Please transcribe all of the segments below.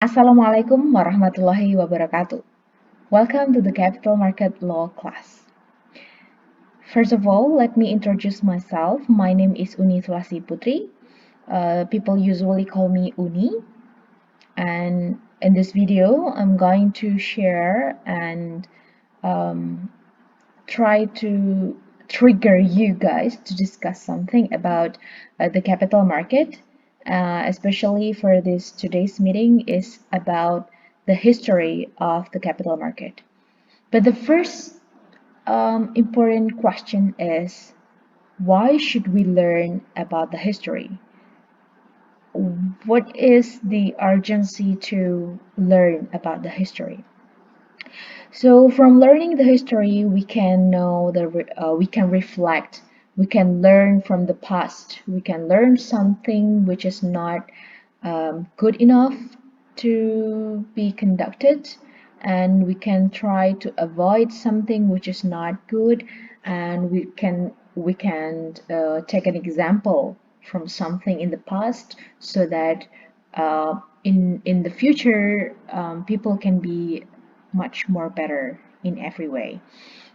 Assalamualaikum warahmatullahi wabarakatuh. Welcome to the Capital Market Law class. First of all, let me introduce myself. My name is Uni Tulasi Putri. People usually call me Uni. And in this video, I'm going to share and um, try to trigger you guys to discuss something about the capital market, especially for this today's meeting is about the history of the capital market. But the first important question is, why should we learn about the history? What is the urgency to learn about the history? So from learning the history, we can know we can reflect, we can learn from the past, we can learn something which is not good enough to be conducted, and we can try to avoid something which is not good, and we can take an example from something in the past so that in the future people can be much more better in every way.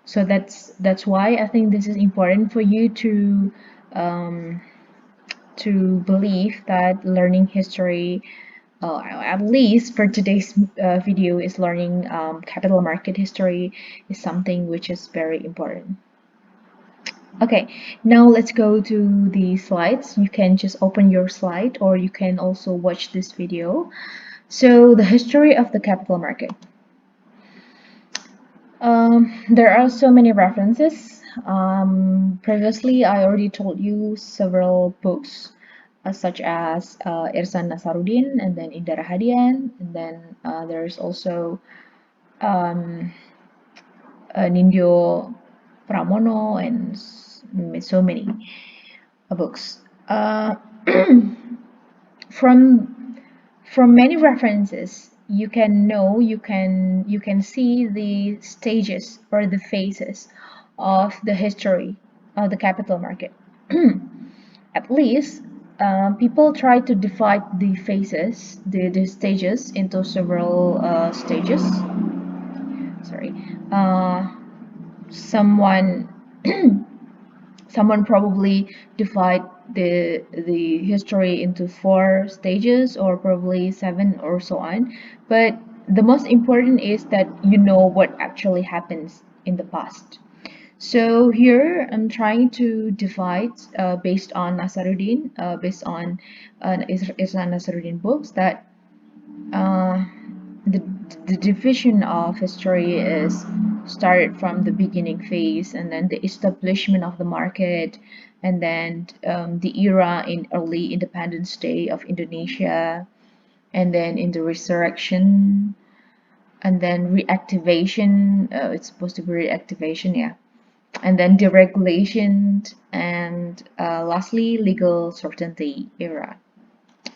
So that's why I think this is important for you um, to believe that learning history, at least for today's video, is learning capital market history is something which is very important. Okay, now let's go to the slides. You can just open your slide or you can also watch this video. So the history of the capital market. There are so many references. Previously, I already told you several books, such as Irsan Nasaruddin and then Indra Hadian, and then there's also um, Nindyo Pramono and so many books. From from many references, you can know you can see the stages or the phases of the history of the capital market. At least people try to divide the phases, the stages into several stages. Sorry. Someone someone probably divide the history into 4 stages or probably 7 or so on, but the most important is that you know what actually happens in the past. So here I'm trying to divide based on Nasaruddin, based on Islam Nasaruddin books, that uh, the, the division of history is started from the beginning phase, and then the establishment of the market, and then the era in early independence day of Indonesia, and then in the resurrection, and then reactivation. It's supposed to be reactivation, yeah, and then deregulation, and lastly legal certainty era.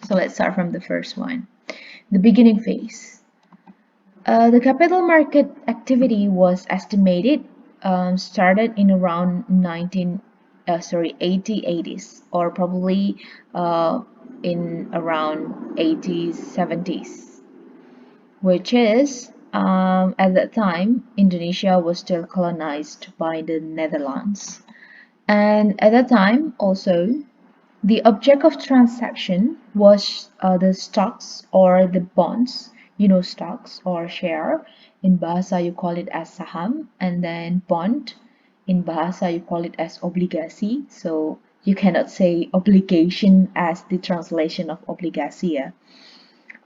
So let's start from the first one, the beginning phase. The capital market activity was estimated started in around 80s, or probably in around 80s, 70s, which is at that time Indonesia was still colonized by the Netherlands. And at that time also, the object of transaction was the stocks or the bonds. You know, stocks or share. In Bahasa, you call it as saham, and then bond. In Bahasa, you call it as obligasi. So you cannot say obligation as the translation of obligasi. Yeah.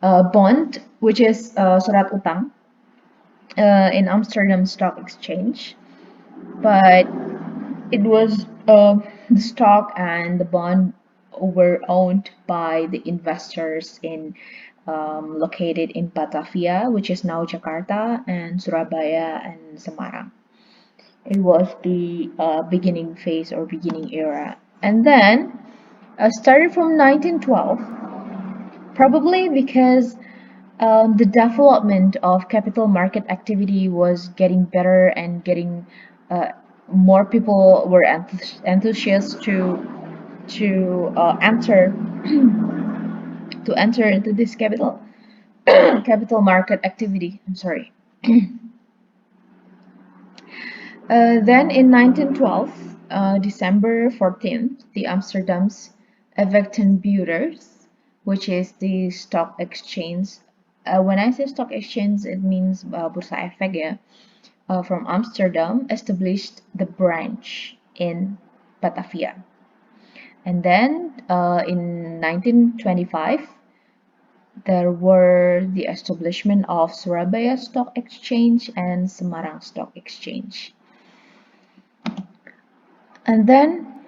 Bond, which is surat utang in Amsterdam Stock Exchange, but it was the stock and the bond were owned by the investors in located in Batavia, which is now Jakarta, and Surabaya and Semarang. It was the beginning phase or beginning era, and then started from 1912, probably because the development of capital market activity was getting better and getting more people were enthusiastic to enter to enter into this capital. capital market activity. I'm sorry. Then in 1912, December 14th, the Amsterdam's Effectenbeurs, which is the stock exchange. When I say stock exchange, it means Bursa Efek, yeah, from Amsterdam, established the branch in Batavia. And then in 1925, there were the establishment of Surabaya Stock Exchange and Semarang Stock Exchange. And then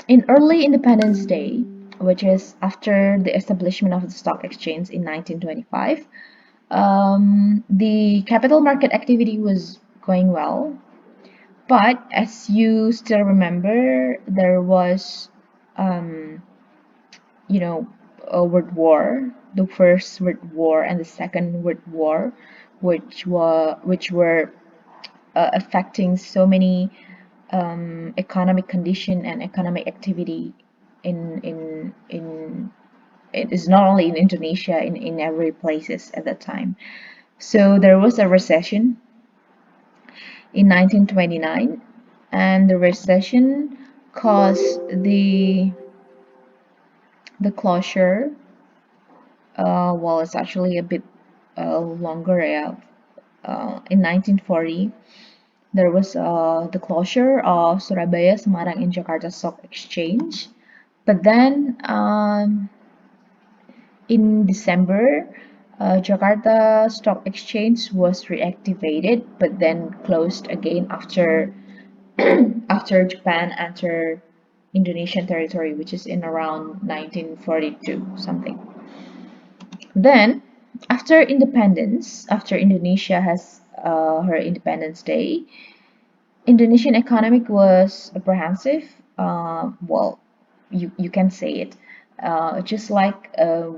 in early Independence Day, which is after the establishment of the stock exchange in 1925, the capital market activity was going well. But as you still remember, there was, um, you know, a World War, the First World War and the Second World War, which were affecting so many economic condition and economic activity in it is not only in Indonesia, in every places at that time. So there was a recession in 1929, and the recession caused the closure. Well, it's actually a bit longer. Yeah. In 1940, there was the closure of Surabaya, Semarang, and Jakarta Stock Exchange. But then in December, Jakarta Stock Exchange was reactivated, but then closed again after after Japan entered Indonesian territory, which is in around 1942 something. Then, after independence, after Indonesia has her Independence Day, Indonesian economic was apprehensive. Well, you can say it. Just like a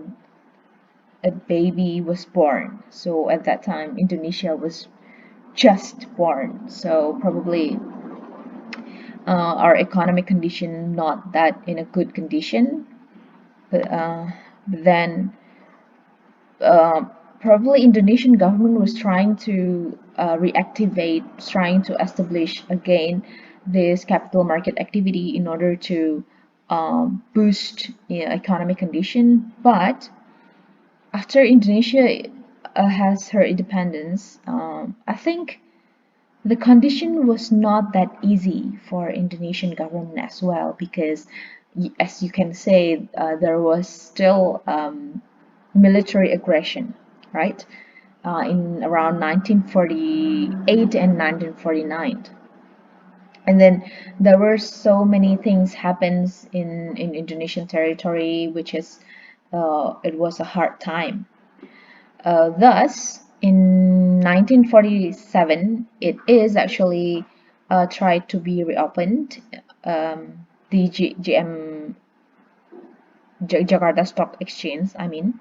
baby was born. So at that time, Indonesia was just born. So probably our economic condition not that in a good condition. But then uh, probably Indonesian government was trying to reactivate, trying to establish again this capital market activity in order to boost, economic condition. But after Indonesia has her independence, I think the condition was not that easy for Indonesian government as well, because as you can say, there was still military aggression, right? In around 1948 and 1949. And then there were so many things happens in Indonesian territory, which is it was a hard time. Thus, in 1947, it is actually tried to be reopened. The GM Jakarta Stock Exchange, I mean,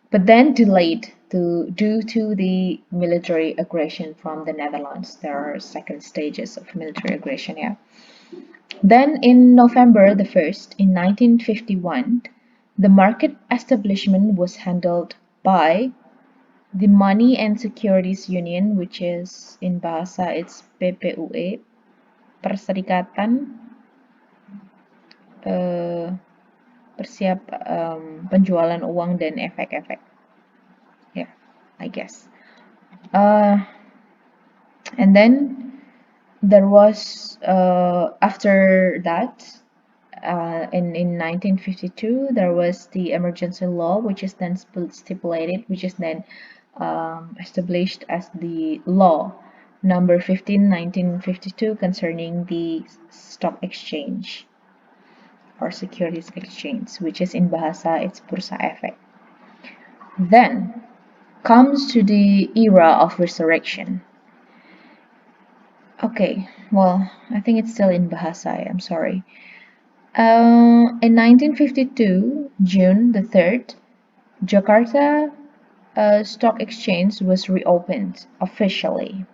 but then delayed due to the military aggression from the Netherlands. There are second stages of military aggression, yeah. Then in November the 1st, in 1951, the market establishment was handled by the Money and Securities Union, which is in bahasa it's PPUE, Perserikatan eh, Persiap Penjualan Uang dan Efek-efek. Yeah, I guess. Uh, and then there was after that in 1952 there was the emergency law, which is then stipulated, which is then established as the law number 15 1952 concerning the stock exchange or securities exchange, which is in bahasa it's Bursa Efek. Then comes to the era of resurrection. Okay, well, I think it's still in bahasa, I'm sorry. In 1952, June the 3rd, Jakarta Stock Exchange was reopened officially,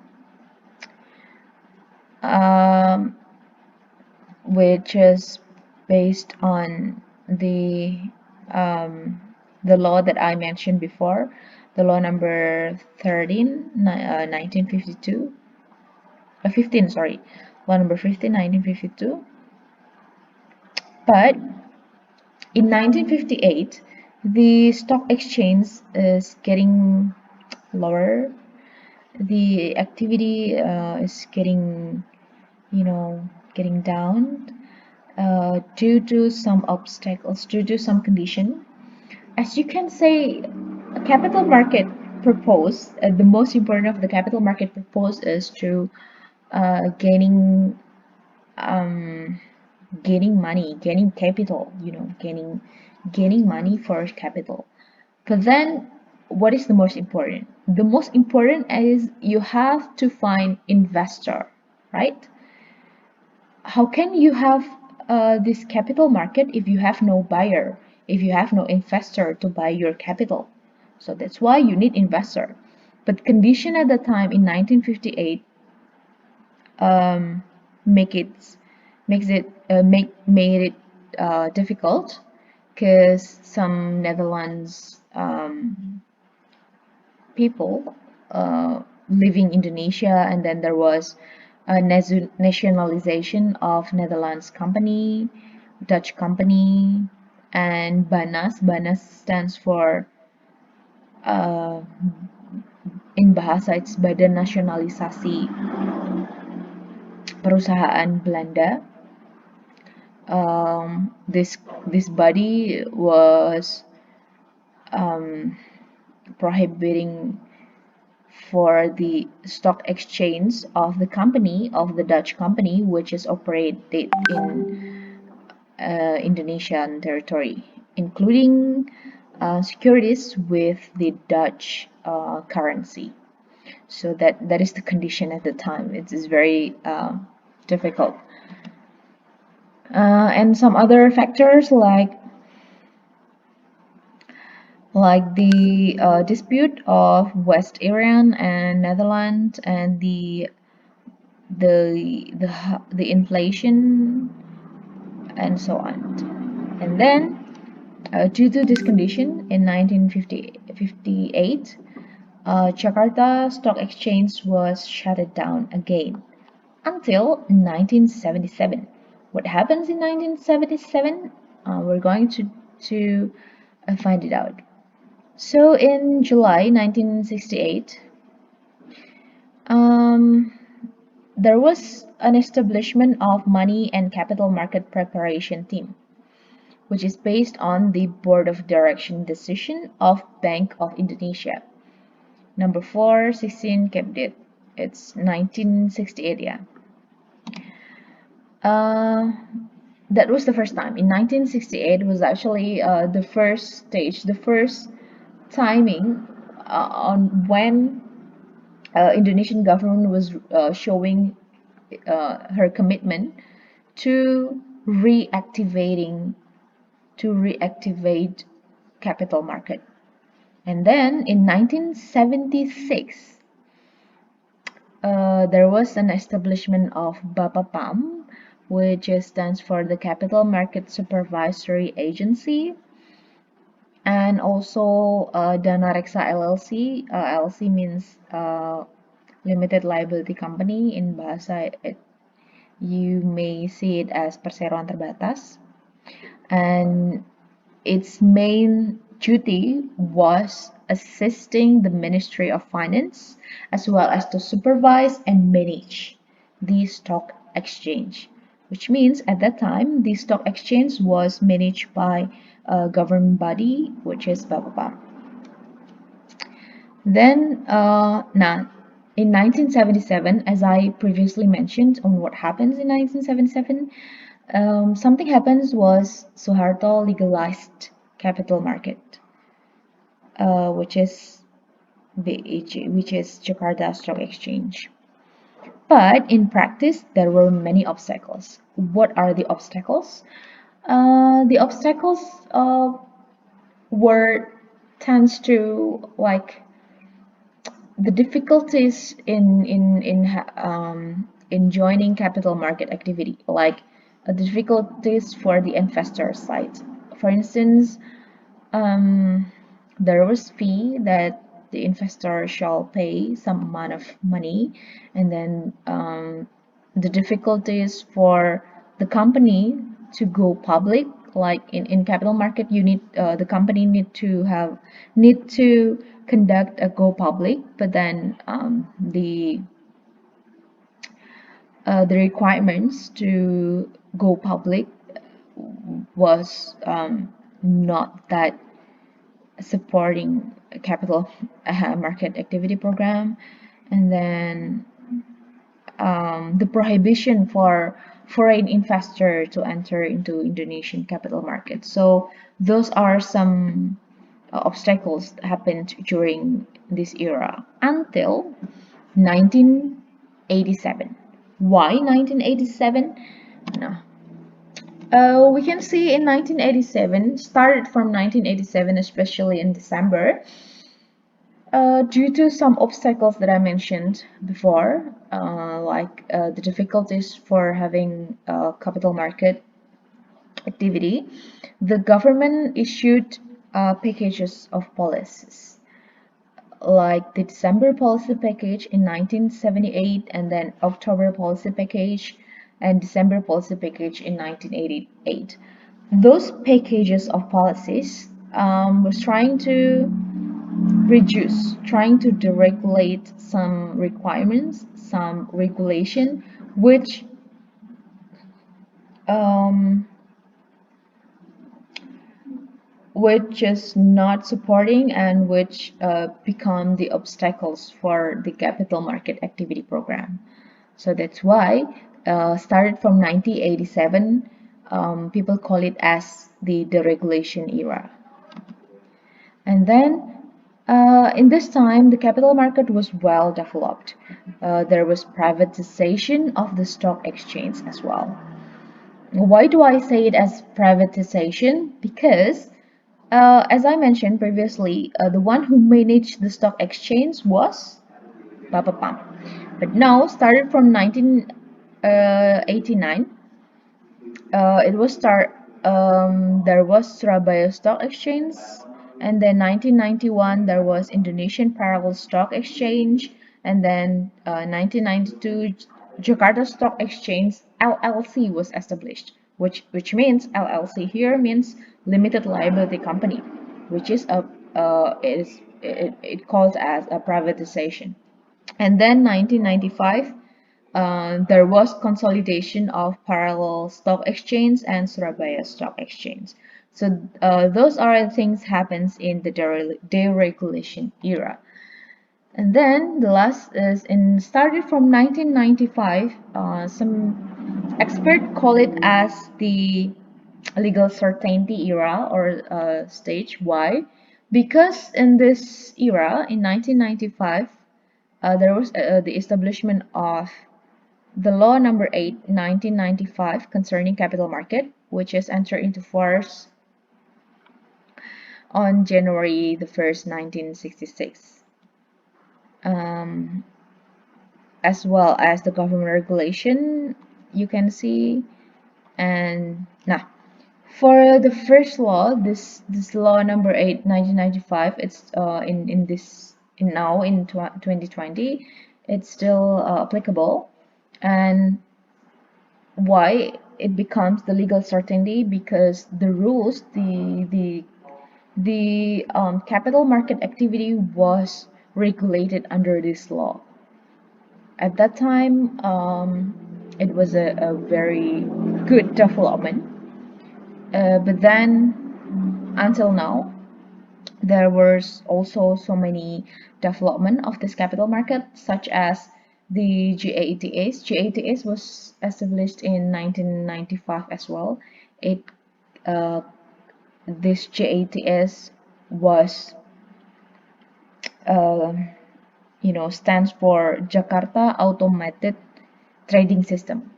um, which is based on um, the law that I mentioned before, the law number 13, 1952, 15, sorry, law number 15, 1952. But in 1958, the stock exchange is getting lower. The activity is getting, getting down due to some obstacles, due to some condition. As you can say, a capital market purpose, the most important of the capital market purpose is to gaining gaining money, gaining capital, gaining money for capital. But then what is the most important? The most important is you have to find investor, right? How can you have this capital market if you have no buyer, if you have no investor to buy your capital? So that's why you need investor. But condition at the time in 1958 um, make it makes it made it difficult because some Netherlands people leaving Indonesia, and then there was a nationalization of Netherlands company, Dutch company, and BANAS. BANAS stands for uh, in bahasa it's Badan Nasionalisasi Perusahaan Belanda. This body was prohibiting for the stock exchange of the company, of the Dutch company, which is operated in Indonesian territory, including securities with the Dutch currency. So that is the condition at the time. It is very difficult. And some other factors like the dispute of West Iran and Netherlands, and the inflation and so on. And then due to this condition in 1958, Jakarta Stock Exchange was shut down again until 1977. What happens in 1977? We're going to find it out. So in July 1968, there was an establishment of money and capital market preparation team, which is based on the board of direction decision of Bank of Indonesia, number 416 Capdit. It's 1968, yeah. That was the first time. In 1968 was actually the first stage, the first timing on when Indonesian government was showing her commitment to reactivating to reactivate capital market. And then in 1976, there was an establishment of BAPAPAM, which stands for the Capital Market Supervisory Agency, and also Dana Reksa LLC. LLC means Limited Liability Company. In bahasa you may see it as perseroan terbatas, and its main duty was assisting the Ministry of Finance as well as to supervise and manage the stock exchange, which means at that time the stock exchange was managed by a government body, which is BAPAPAM. Then, in 1977, as I previously mentioned on what happens in 1977, something happens was Suharto legalized capital market, which is BEJ, which is Jakarta Stock Exchange. But in practice, there were many obstacles. What are the obstacles? The obstacles were tends to like the difficulties in joining capital market activity, like difficulties for the investor side. For instance, there was fee that the investor shall pay some amount of money, and then the difficulties for the company to go public, like in capital market, you need the company need to conduct a go public, but then the requirements to go public was not that supporting a capital market activity program, and then the prohibition for foreign investor to enter into Indonesian capital market. So those are some obstacles that happened during this era until 1987. Why 1987? No. We can see in 1987, started from 1987, especially in December, due to some obstacles that I mentioned before, like the difficulties for having capital market activity, the government issued packages of policies, like the December policy package in 1978, and then October policy package and December policy package in 1988. Those packages of policies was trying to deregulate some requirements, some regulation, um, which is not supporting and which become the obstacles for the capital market activity program. So that's why started from 1987, people call it as the deregulation era. And then in this time, the capital market was well developed. There was privatization of the stock exchange as well. Why do I say it as privatization? Because, as I mentioned previously, the one who managed the stock exchange was Bapepam. But now, started from 1989, it was there was Surabaya Stock Exchange, and then 1991 there was Indonesian Parallel Stock Exchange, and then 1992 Jakarta Stock Exchange LLC was established, which means LLC here means limited liability company, which is it calls as a privatization. And then 1995, there was consolidation of Parallel Stock Exchange and Surabaya Stock Exchange. So those are things happens in the deregulation era. And then the last is started from 1995. Some experts call it as the legal certainty era or stage. Why? Because in this era, in 1995, there was the establishment of the law number 8, 1995 concerning capital market, which is entered into force on January the 1st, 1966. As well as the government regulation, you can see. And now, for the first law, this law number 8, 1995, it's now in 2020, it's still applicable. And why it becomes the legal certainty? Because the rules, the capital market activity was regulated under this law. At that time, it was a very good development. But then, until now, there was also so many development of this capital market, such as the GATS. GATS was established in 1995 as well. It This GATS was uh, stands for Jakarta Automated Trading System,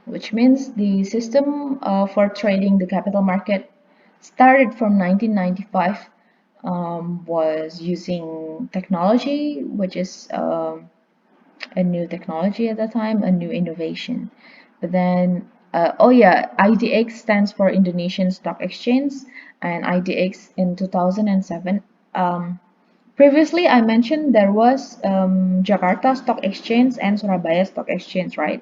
which means the system for trading the capital market started from 1995, was using technology, which is a new technology at the time, a new innovation. But then, oh yeah, IDX stands for Indonesian Stock Exchange, and IDX in 2007 Previously, I mentioned there was Jakarta Stock Exchange and Surabaya Stock Exchange, right?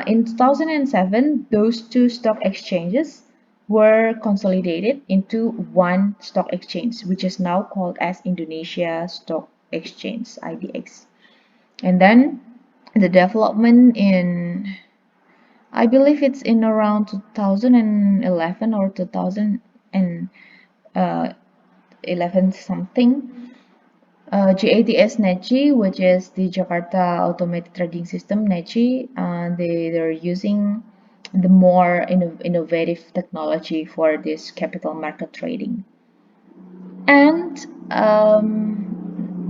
In 2007, those two stock exchanges were consolidated into one stock exchange, which is now called as Indonesia Stock Exchange, IDX. And then the development in, I believe it's in around 2011 or 2011 something. GATS NETGI, which is the Jakarta Automated Trading System, NETGI, they're using the more innovative technology for this capital market trading. And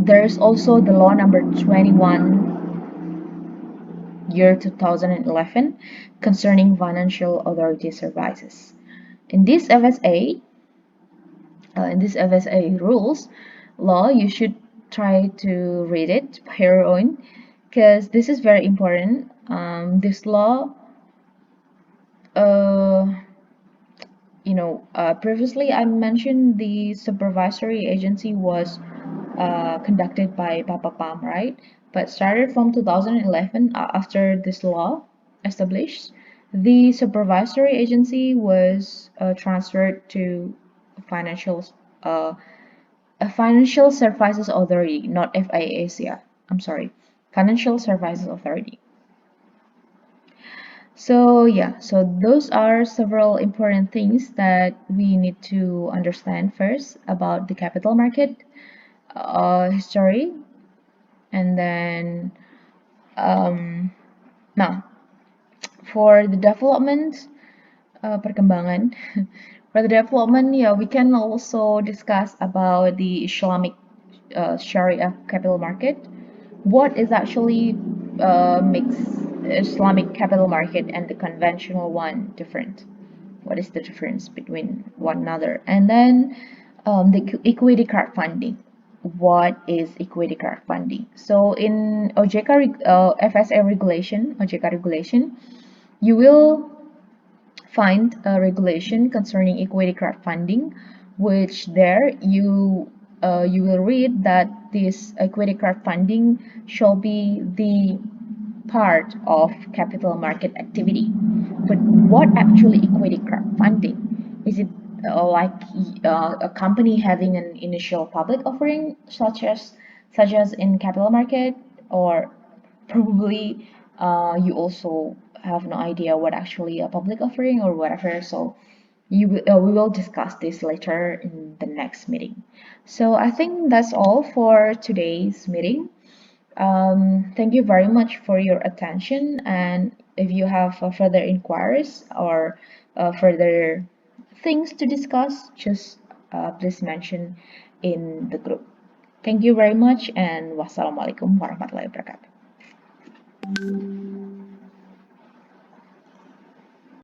there's also the law number 21, year 2011, concerning financial authority services. In this FSA, rules law, you should try to read it by your own, because this is very important. This law, uh, previously I mentioned the supervisory agency was conducted by Papapam, right? But started from 2011, after this law established, the supervisory agency was transferred to financial uh, a Financial Services Authority, not FIAC. Yeah, I'm sorry, Financial Services Authority. So yeah, so those are several important things that we need to understand first about the capital market history, and then now for the development, perkembangan. For the development, yeah, we can also discuss about the Islamic Sharia capital market. What is actually makes Islamic capital market and the conventional one different? What is the difference between one another? And then the equity crowdfunding. What is equity crowdfunding? So in FSA regulation, OJK regulation, you will find a regulation concerning equity crowdfunding, which there you will read that this equity crowdfunding shall be the part of capital market activity. But what actually equity crowdfunding? Is it like a company having an initial public offering, such as in capital market, or probably you also have no idea what actually a public offering or whatever. So we will discuss this later in the next meeting. So I think that's all for today's meeting. Thank you very much for your attention, and if you have further inquiries or further things to discuss, just please mention in the group. Thank you very much, and wassalamualaikum warahmatullahi wabarakatuh.